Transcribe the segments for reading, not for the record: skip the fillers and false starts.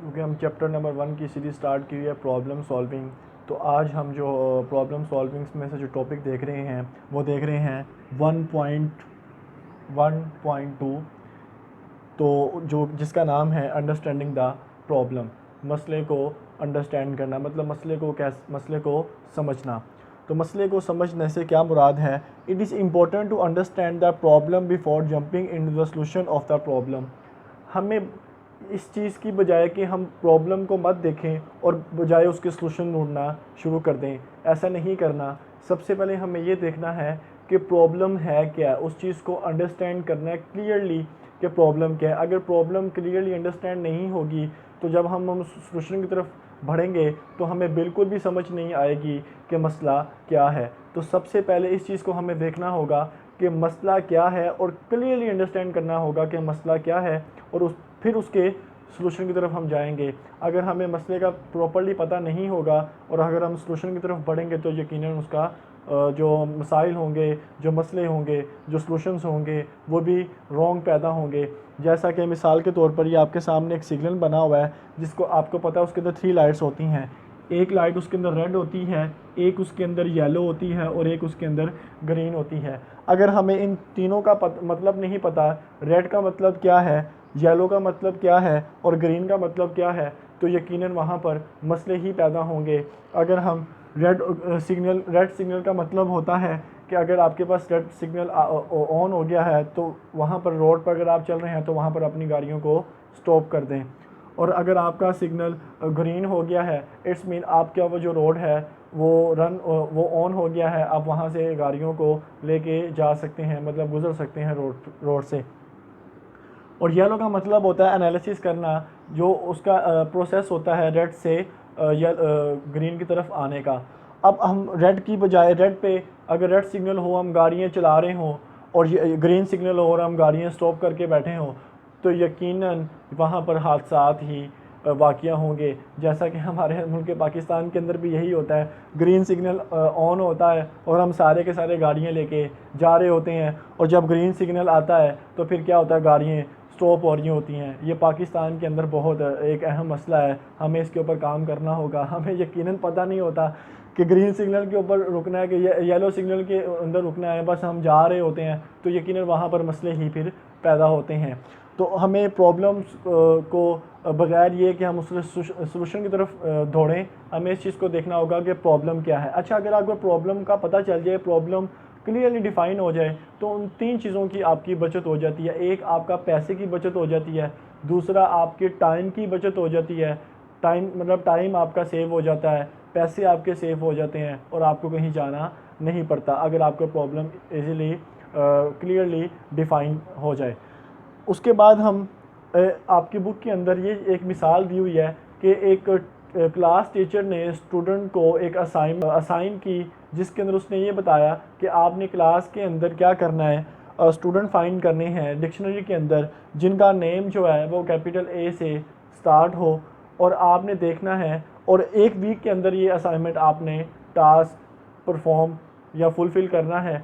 क्योंकि हम chapter number 1 की सीरीज़ स्टार्ट की हुई है प्रॉब्लम सॉल्विंग। तो आज हम जो प्रॉब्लम सॉल्विंग्स में से जो टॉपिक देख रहे हैं वो देख रहे हैं 1.1.2, तो जो जिसका नाम है अंडरस्टैंडिंग द प्रॉब्लम। मसले को अंडरस्टैंड करना मतलब मसले को समझना। तो मसले को समझने से क्या मुराद है? It is important to understand the problem before jumping in the solution of the problem. हमें इस चीज़ की बजाय कि हम प्रॉब्लम को मत देखें और बजाय उसके सलूशन ढूंढना शुरू कर दें, ऐसा नहीं करना। सबसे पहले हमें ये देखना है कि प्रॉब्लम है क्या, उस चीज़ को अंडरस्टैंड करना है क्लियरली कि प्रॉब्लम क्या है। अगर प्रॉब्लम क्लियरली अंडरस्टैंड नहीं होगी तो जब हम सलूशन की तरफ बढ़ेंगे तो हमें बिल्कुल भी समझ नहीं आएगी कि मसला क्या है। तो सबसे पहले इस चीज़ को हमें देखना होगा कि मसला क्या है और क्लियरली अंडरस्टैंड करना होगा कि मसला क्या है, और फिर उसके सलूशन की तरफ हम जाएंगे। अगर हमें मसले का प्रॉपर्ली पता नहीं होगा और अगर हम सलूशन की तरफ बढ़ेंगे तो यकीनन उसका जो मसाइल होंगे, जो मसले होंगे, जो सलूशंस होंगे वो भी रॉन्ग पैदा होंगे। जैसा कि मिसाल के तौर पर ये आपके सामने एक सिग्नल बना हुआ है जिसको आपको पता है उसके अंदर 3 लाइट्स होती हैं। एक लाइट उसके अंदर रेड होती है, एक उसके अंदर येलो होती है और एक उसके अंदर ग्रीन होती है। अगर हमें इन तीनों का मतलब नहीं पता, रेड का मतलब क्या है, येलो का मतलब क्या है और ग्रीन का मतलब क्या है, तो यकीनन वहाँ पर मसले ही पैदा होंगे। अगर हम रेड सिग्नल का मतलब होता है कि अगर आपके पास रेड सिग्नल ऑन हो गया है तो वहाँ पर रोड पर अगर आप चल रहे हैं तो वहाँ पर अपनी गाड़ियों को स्टॉप कर दें। और अगर आपका सिग्नल ग्रीन हो गया है, इट्स मीन आपका वो जो रोड है वो ऑन हो गया है, आप वहाँ से गाड़ियों को लेके जा सकते हैं, मतलब गुजर सकते हैं रोड से। और येलो का मतलब होता है एनालिसिस करना, जो उसका प्रोसेस होता है रेड से ग्रीन की तरफ आने का। अब हम रेड की बजाय रेड पे अगर रेड सिग्नल हो, हम गाड़ियाँ चला रहे हों और ये ग्रीन सिग्नल हो और हम गाड़ियाँ स्टॉप करके बैठे हों, तो यकीनन वहाँ पर हादसात ही वाक़या होंगे। जैसा कि हमारे मुल्क पाकिस्तान के अंदर भी यही होता है, ग्रीन सिग्नल ऑन होता है और हम सारे के सारे गाड़ियाँ लेके जा रहे होते हैं, और जब ग्रीन सिग्नल आता है तो फिर क्या होता है, गाड़ियाँ स्टॉप हो रही होती हैं। ये पाकिस्तान के अंदर बहुत एक अहम मसला है, हमें इसके ऊपर काम करना होगा। हमें यकीनन पता नहीं होता कि ग्रीन सिग्नल के ऊपर रुकना है कि येलो सिग्नल के अंदर रुकना है, बस हम जा रहे होते हैं, तो यकीनन वहाँ पर मसले ही फिर पैदा होते हैं। तो हमें प्रॉब्लम्स को बगैर ये कि हम उस सलूशन की तरफ दौड़ें, हमें इस चीज़ को देखना होगा कि प्रॉब्लम क्या है। अच्छा, अगर आपको प्रॉब्लम का पता चल जाए, प्रॉब्लम क्लियरली डिफ़ाइन हो जाए, तो उन 3 चीज़ों की आपकी बचत हो जाती है। एक, आपका पैसे की बचत हो जाती है। दूसरा, आपके टाइम की बचत हो जाती है। टाइम मतलब टाइम आपका सेव हो जाता है, पैसे आपके सेव हो जाते हैं और आपको कहीं जाना नहीं पड़ता अगर आपको प्रॉब्लम ईज़िली क्लियरली डिफ़ाइन हो जाए। उसके बाद हम आपकी बुक के अंदर ये एक मिसाल दी हुई है कि एक क्लास टीचर ने स्टूडेंट को एक असाइन की, जिसके अंदर उसने ये बताया कि आपने क्लास के अंदर क्या करना है, स्टूडेंट फाइंड करने हैं डिक्शनरी के अंदर जिनका नेम जो है वो कैपिटल ए से स्टार्ट हो, और आपने देखना है, और 1 वीक के अंदर ये असाइनमेंट आपने टास्क परफॉर्म या फुलफ़िल करना है।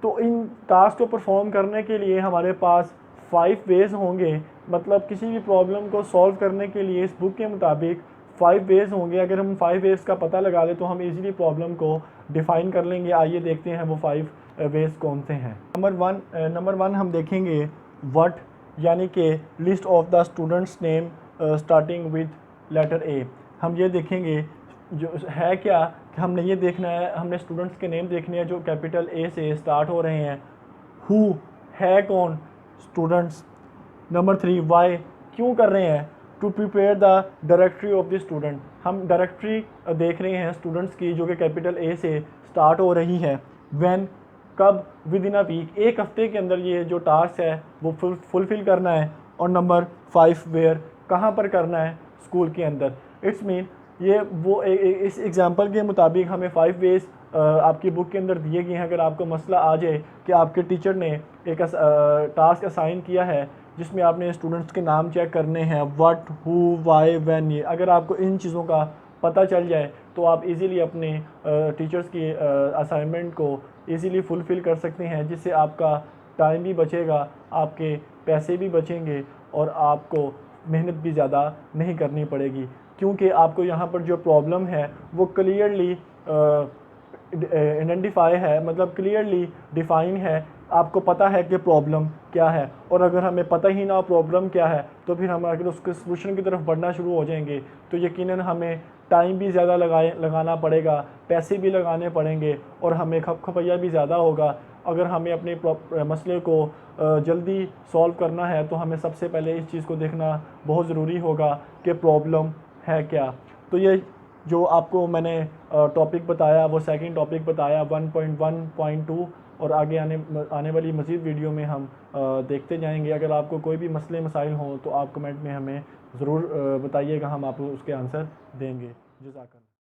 तो इन टास्क को परफॉर्म करने के लिए हमारे पास 5 वेज़ होंगे, मतलब किसी भी प्रॉब्लम को सॉल्व करने के लिए इस बुक के मुताबिक 5 वेज़ होंगे। अगर हम 5 वेज़ का पता लगा लें तो हम इजीली प्रॉब्लम को डिफ़ाइन कर लेंगे। आइए देखते हैं वो 5 वेज़ कौन से हैं। नंबर वन हम देखेंगे व्हाट, यानी कि list of the students name starting with letter A. हम ये देखेंगे जो है क्या, कि हमने ये देखना है, हमने स्टूडेंट्स के नेम देखने हैं जो कैपिटल ए से स्टार्ट हो रहे हैं। हु है कौन, स्टूडेंट्स। नंबर 3 वाई, क्यों कर रहे हैं, to prepare the directory of the student. हम डायरेक्टरी देख रहे हैं स्टूडेंट्स की जो कि कैपिटल ए से स्टार्ट हो रही है। व्हेन, कब, विद इन अ वीक, एक हफ्ते के अंदर ये जो टास्क है वो फुलफ़िल करना है। और नंबर 5 वेयर, कहाँ पर करना है, स्कूल के अंदर। इट्स मीन ये वो इस एग्जांपल के मुताबिक हमें 5 वेज आपकी बुक के अंदर दिए गए हैं। अगर आपको मसला आ जाए कि आपके टीचर ने एक टास्क असाइन किया है जिसमें आपने स्टूडेंट्स के नाम चेक करने हैं, व्हाट, हु, वाई, व्हेन, ये अगर आपको इन चीज़ों का पता चल जाए तो आप इजीली अपने टीचर्स की असाइनमेंट को इजीली फुलफ़िल कर सकते हैं, जिससे आपका टाइम भी बचेगा, आपके पैसे भी बचेंगे और आपको मेहनत भी ज़्यादा नहीं करनी पड़ेगी, क्योंकि आपको यहाँ पर जो प्रॉब्लम है वो क्लियरली आइडेंटिफाई है, मतलब क्लियरली डिफ़ाइन है। आपको पता है कि प्रॉब्लम क्या है, और अगर हमें पता ही ना प्रॉब्लम क्या है तो फिर हम अगर उसके सलूशन की तरफ बढ़ना शुरू हो जाएंगे तो यकीनन हमें टाइम भी ज़्यादा लगाना पड़ेगा, पैसे भी लगाने पड़ेंगे, और हमें खपखपैया भी ज़्यादा होगा। अगर हमें अपने मसले को जल्दी सॉल्व करना है तो हमें सबसे पहले इस चीज़ को देखना बहुत ज़रूरी होगा कि प्रॉब्लम है क्या। तो ये जो आपको मैंने टॉपिक बताया, वो सेकंड टॉपिक बताया 1.1.2, और आगे आने वाली मज़ीद वीडियो में हम देखते जाएंगे। अगर आपको कोई भी मसले मसाइल हों तो आप कमेंट में हमें ज़रूर बताइएगा, हम आपको उसके आंसर देंगे। जज़ाकल्लाह।